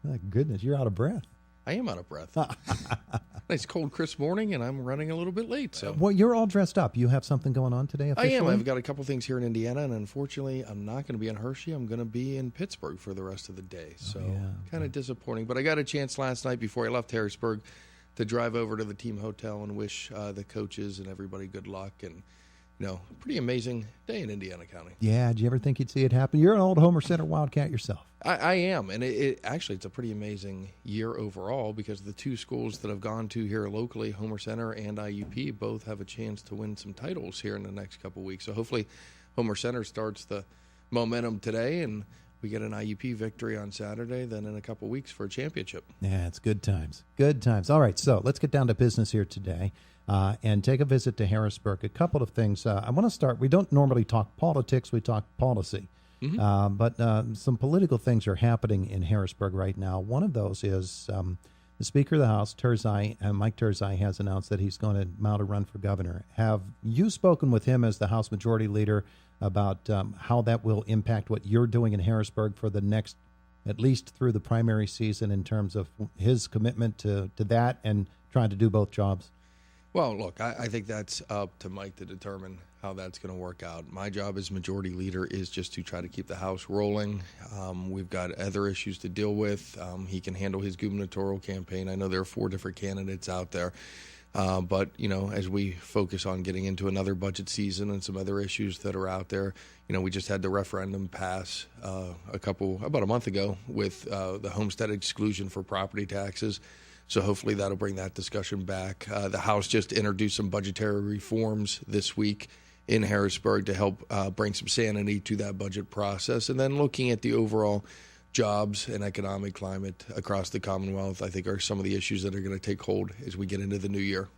My goodness, you're out of breath. I am out of breath. Nice cold, crisp morning, and I'm running a little bit late. So, Well, you're all dressed up. You have something going on today officially? I am. I've got a couple things here in Indiana, and unfortunately, I'm not going to be in Hershey. I'm going to be in Pittsburgh for the rest of the day. So, kind of disappointing. But I got a chance last night before I left Harrisburg to drive over to the team hotel and wish the coaches and everybody good luck. And, pretty amazing day in Indiana County. Yeah, did you ever think you'd see it happen? You're an old Homer Center Wildcat yourself. I am, and it actually, it's a pretty amazing year overall because the two schools that I've gone to here locally, Homer Center and IUP, both have a chance to win some titles here in the next couple of weeks. So hopefully Homer Center starts the momentum today, and we get an IUP victory on Saturday, then in a couple of weeks for a championship. Yeah, it's good times. Good times. All right, so let's get down to business here today. And take a visit to Harrisburg. A couple of things. I want to start. We don't normally talk politics. We talk policy. Mm-hmm. But some political things are happening in Harrisburg right now. One of those is the Speaker of the House, Mike Turzai, has announced that he's going to mount a run for governor. Have you spoken with him as the House Majority Leader about how that will impact what you're doing in Harrisburg for the next, at least through the primary season, in terms of his commitment to that and trying to do both jobs? Well, look, I think that's up to Mike to determine how that's going to work out. My job as majority leader is just to try to keep the House rolling. We've got other issues to deal with. He can handle his gubernatorial campaign. I know there are 4 different candidates out there. But, as we focus on getting into another budget season and some other issues that are out there, we just had the referendum pass about a month ago with the homestead exclusion for property taxes. So hopefully that'll bring that discussion back. The House just introduced some budgetary reforms this week in Harrisburg to help bring some sanity to that budget process. And then looking at the overall jobs and economic climate across the Commonwealth, I think are some of the issues that are going to take hold as we get into the new year.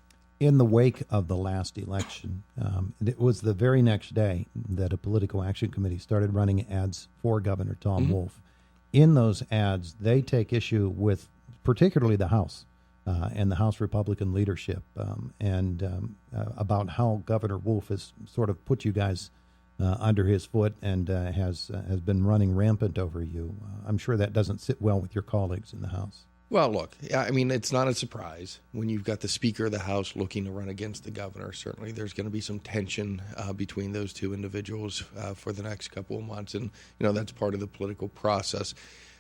In the wake of the last election, it was the very next day that a political action committee started running ads for Governor Tom Wolf. In those ads, they take issue with particularly the House and the House Republican leadership, and about how Governor Wolf has sort of put you guys under his foot and has been running rampant over you. I'm sure that doesn't sit well with your colleagues in the House. Well, look, I mean, it's not a surprise when you've got the Speaker of the House looking to run against the governor. Certainly there's going to be some tension between those two individuals for the next couple of months, and, that's part of the political process.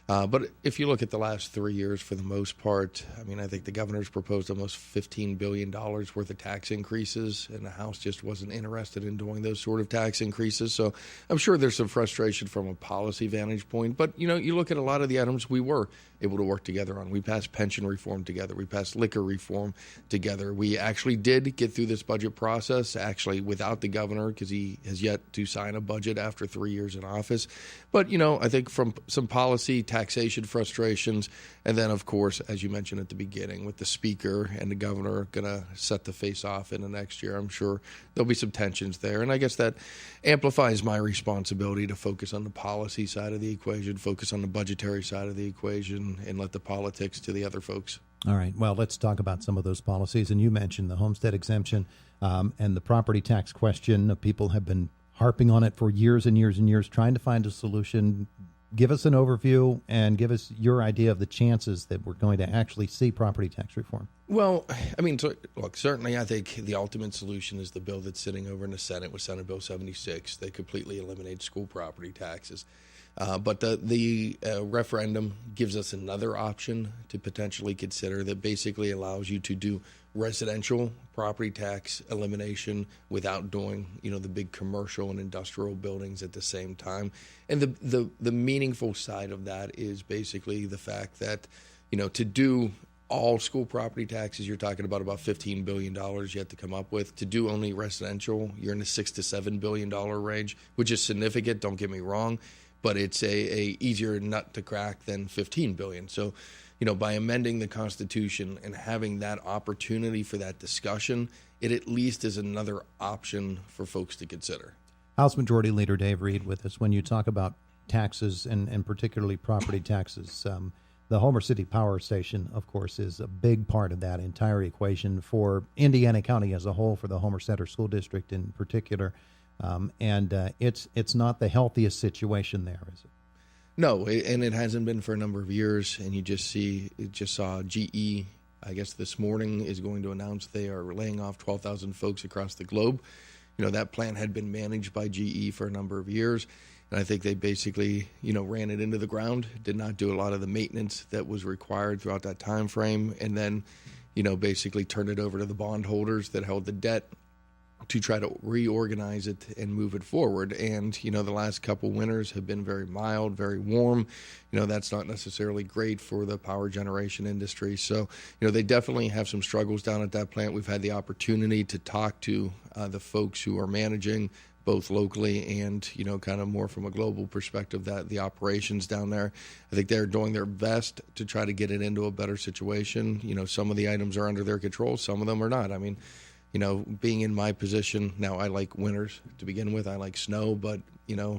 But if you look at the last 3 years, for the most part, I mean, I think the governor's proposed almost $15 billion worth of tax increases, and the House just wasn't interested in doing those sort of tax increases. So I'm sure there's some frustration from a policy vantage point. But, you look at a lot of the items we were able to work together on. We passed pension reform together. We passed liquor reform together. We actually did get through this budget process, actually without the governor, because he has yet to sign a budget after 3 years in office. But, I think from some policy, taxation frustrations, and then, of course, as you mentioned at the beginning, with the Speaker and the governor going to set the face off in the next year, I'm sure there'll be some tensions there. And I guess that amplifies my responsibility to focus on the policy side of the equation, focus on the budgetary side of the equation, and let the politics to the other folks. All right. Well, let's talk about some of those policies. And you mentioned the homestead exemption and the property tax question. People have been harping on it for years and years and years, trying to find a solution. Give us an overview and give us your idea of the chances that we're going to actually see property tax reform. Well, I mean, look, certainly I think the ultimate solution is the bill that's sitting over in the Senate with Senate Bill 76 that completely eliminates school property taxes. But the referendum gives us another option to potentially consider that basically allows you to do residential property tax elimination without doing, the big commercial and industrial buildings at the same time. And the meaningful side of that is basically the fact that, to do all school property taxes, you're talking about $15 billion you have to come up with. To do only residential, you're in the $6 to $7 billion range, which is significant, don't get me wrong, but it's a easier nut to crack than $15 billion. So, by amending the Constitution and having that opportunity for that discussion, it at least is another option for folks to consider. House Majority Leader Dave Reed with us. When you talk about taxes and particularly property taxes, the Homer City Power Station, of course, is a big part of that entire equation for Indiana County as a whole, for the Homer Center School District in particular. And it's not the healthiest situation there, is it? No, and it hasn't been for a number of years. And you just saw GE, I guess this morning, is going to announce they are laying off 12,000 folks across the globe. That plant had been managed by GE for a number of years. And I think they basically, ran it into the ground, did not do a lot of the maintenance that was required throughout that time frame, and then, basically turned it over to the bondholders that held the debt to try to reorganize it and move it forward. And, the last couple winters have been very mild, very warm. That's not necessarily great for the power generation industry. So, they definitely have some struggles down at that plant. We've had the opportunity to talk to the folks who are managing both locally and, kind of more from a global perspective, that the operations down there. I think they're doing their best to try to get it into a better situation. Some of the items are under their control, some of them are not. I mean, being in my position now, I like winters to begin with. I like snow, but,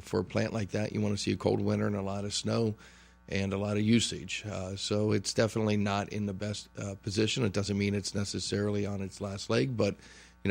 for a plant like that, you want to see a cold winter and a lot of snow and a lot of usage. So it's definitely not in the best position. It doesn't mean it's necessarily on its last leg, but,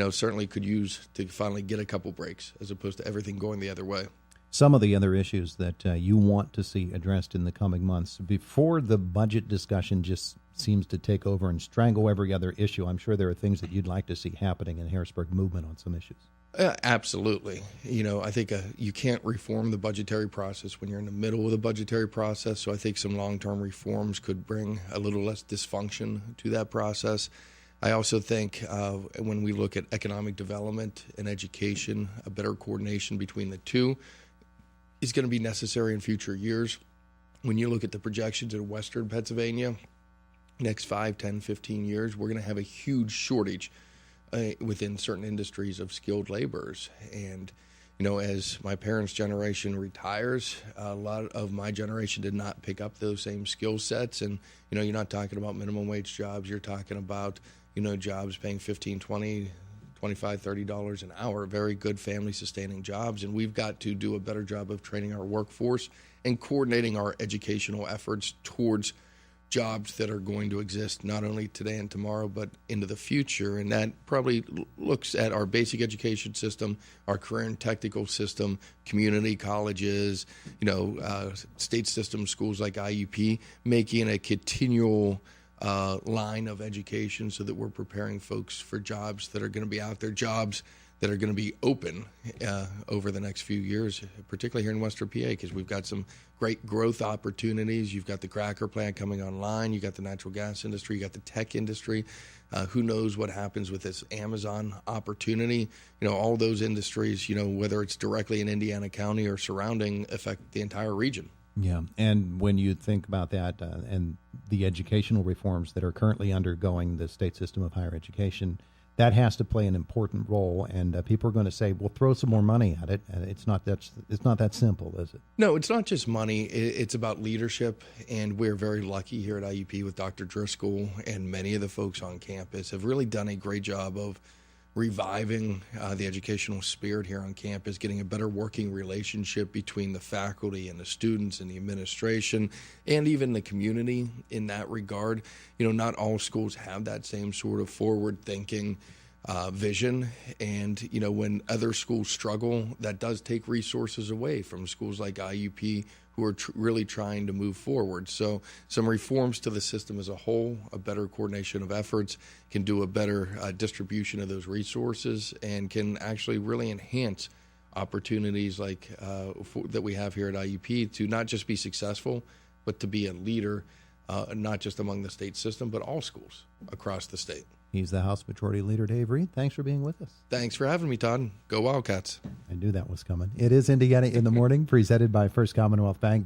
certainly could use to finally get a couple breaks as opposed to everything going the other way. Some of the other issues that you want to see addressed in the coming months before the budget discussion just seems to take over and strangle every other issue. I'm sure there are things that you'd like to see happening in Harrisburg movement on some issues. Absolutely. I think you can't reform the budgetary process when you're in the middle of the budgetary process. So I think some long-term reforms could bring a little less dysfunction to that process. I also think when we look at economic development and education, a better coordination between the two is going to be necessary in future years. When you look at the projections in Western Pennsylvania, next 5, 10, 15 years, we're going to have a huge shortage within certain industries of skilled laborers. And, as my parents' generation retires, a lot of my generation did not pick up those same skill sets. And, you're not talking about minimum wage jobs. You're talking about, jobs paying $15, $20, $25, $30 an hour, very good family sustaining jobs. And we've got to do a better job of training our workforce and coordinating our educational efforts towards jobs that are going to exist not only today and tomorrow, but into the future. And that probably looks at our basic education system, our career and technical system, community colleges, state system schools like IUP, making a continual line of education so that we're preparing folks for jobs that are going to be out there, jobs that are going to be open over the next few years, particularly here in Western PA, because we've got some great growth opportunities. You've got the cracker plant coming online. You got the natural gas industry. You got the tech industry. Who knows what happens with this Amazon opportunity? All those industries, whether it's directly in Indiana County or surrounding, affect the entire region. Yeah, and when you think about that and the educational reforms that are currently undergoing the state system of higher education, that has to play an important role, and people are going to say, "Well, throw some more money at it." It's not that simple, is it? No, it's not just money. It's about leadership, and we're very lucky here at IUP with Dr. Driscoll and many of the folks on campus have really done a great job of reviving the educational spirit here on campus, getting a better working relationship between the faculty and the students and the administration and even the community in that regard. Not all schools have that same sort of forward-thinking vision. And, when other schools struggle, that does take resources away from schools like IUP who are really trying to move forward. So some reforms to the system as a whole, a better coordination of efforts, can do a better distribution of those resources and can actually really enhance opportunities like that we have here at IUP to not just be successful, but to be a leader, not just among the state system, but all schools across the state. He's the House Majority Leader, Dave Reed. Thanks for being with us. Thanks for having me, Todd. Go Wildcats. I knew that was coming. It is Indiana in the Morning, presented by First Commonwealth Bank.